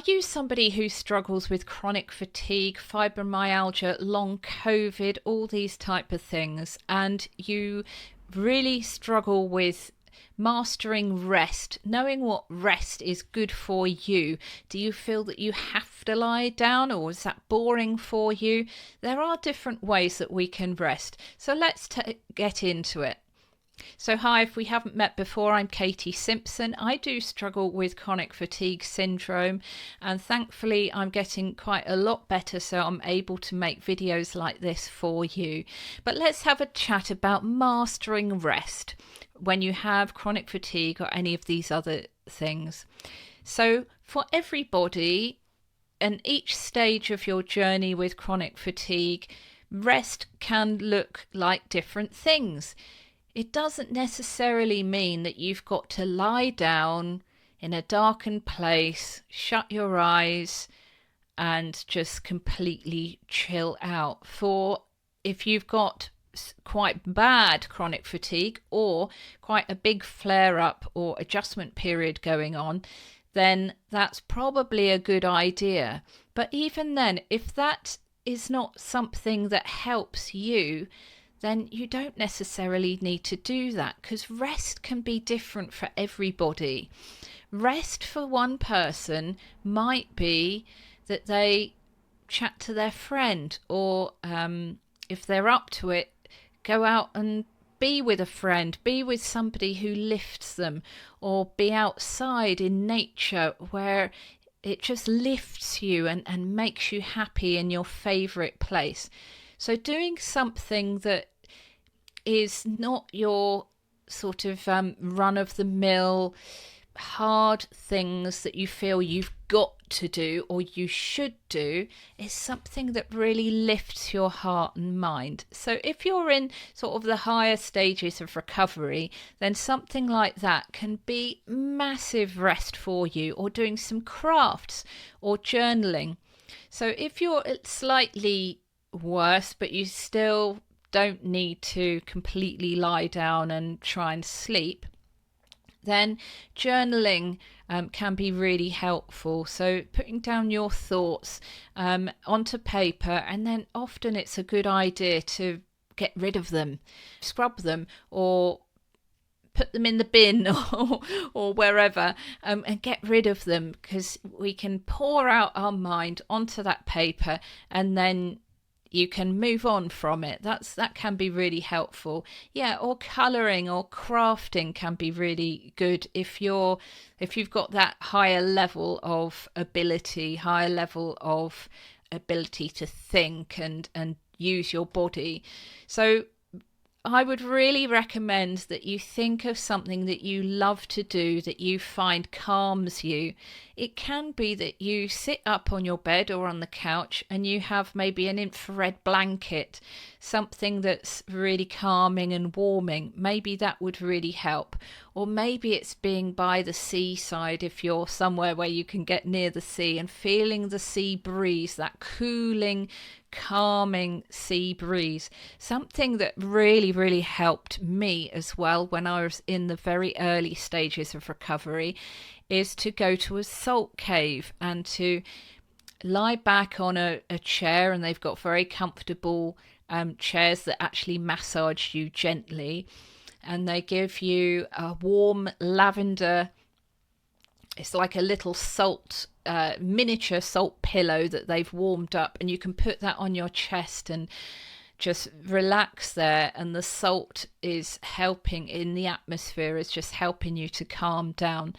Are you somebody who struggles with chronic fatigue, fibromyalgia, long COVID, all these type of things, and you really struggle with mastering rest, knowing what rest is good for you? Do you feel that you have to lie down, or is that boring for you? There are different ways that we can rest. So let's get into it. So hi, if we haven't met before, I'm Katie Simpson. I do struggle with chronic fatigue syndrome, and thankfully I'm getting quite a lot better, so I'm able to make videos like this for you. But let's have a chat about mastering rest when you have chronic fatigue or any of these other things. So for everybody and each stage of your journey with chronic fatigue, rest can look like different things. It doesn't necessarily mean that you've got to lie down in a darkened place, shut your eyes, and just completely chill out. For if you've got quite bad chronic fatigue or quite a big flare-up or adjustment period going on, then that's probably a good idea. But even then, if that is not something that helps you, then you don't necessarily need to do that, because rest can be different for everybody. Rest for one person might be that they chat to their friend, or if they're up to it, go out and be with a friend, be with somebody who lifts them, or be outside in nature where it just lifts you and makes you happy in your favourite place. So doing something that is not your sort of run-of-the-mill hard things that you feel you've got to do or you should do is something that really lifts your heart and mind. So if you're in sort of the higher stages of recovery, then something like that can be massive rest for you, or doing some crafts or journaling. So if you're slightly worse but you still don't need to completely lie down and try and sleep, then journaling can be really helpful. So putting down your thoughts onto paper, and then often it's a good idea to get rid of them, scrub them, or put them in the bin or wherever, and get rid of them, because we can pour out our mind onto that paper and then you can move on from it. That can be really helpful. Yeah, or colouring or crafting can be really good if you've got that higher level of ability to think and use your body. So I would really recommend that you think of something that you love to do, that you find calms you. It can be that you sit up on your bed or on the couch and you have maybe an infrared blanket, something that's really calming and warming. Maybe that would really help. Or maybe it's being by the seaside, if you're somewhere where you can get near the sea, and feeling the sea breeze, that cooling, calming sea breeze. Something that really helped me as well when I was in the very early stages of recovery is to go to a salt cave and to lie back on a chair, and they've got very comfortable chairs that actually massage you gently, and they give you a warm lavender, it's like a little salt miniature salt pillow that they've warmed up, and you can put that on your chest and just relax there, and the salt is helping in the atmosphere, is just helping you to calm down.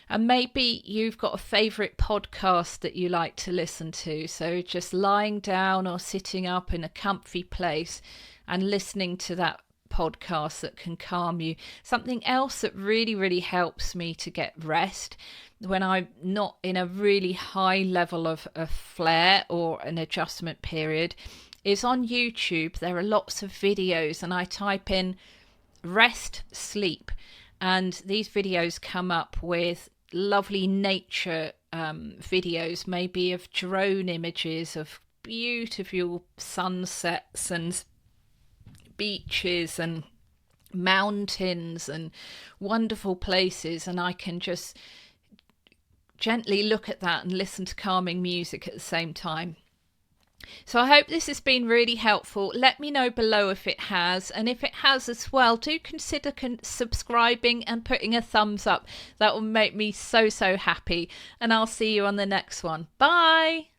And maybe you've got a favourite podcast that you like to listen to, so just lying down or sitting up in a comfy place and listening to that podcast that can calm you. Something else that really helps me to get rest when I'm not in a really high level of flare or an adjustment period is on YouTube. There are lots of videos, and I type in rest sleep, and these videos come up with lovely nature videos, maybe of drone images of beautiful sunsets and beaches and mountains and wonderful places, and I can just gently look at that and listen to calming music at the same time. So I hope this has been really helpful. Let me know below if it has, and if it has as well, do consider subscribing and putting a thumbs up. That will make me so happy, and I'll see you on the next one. Bye.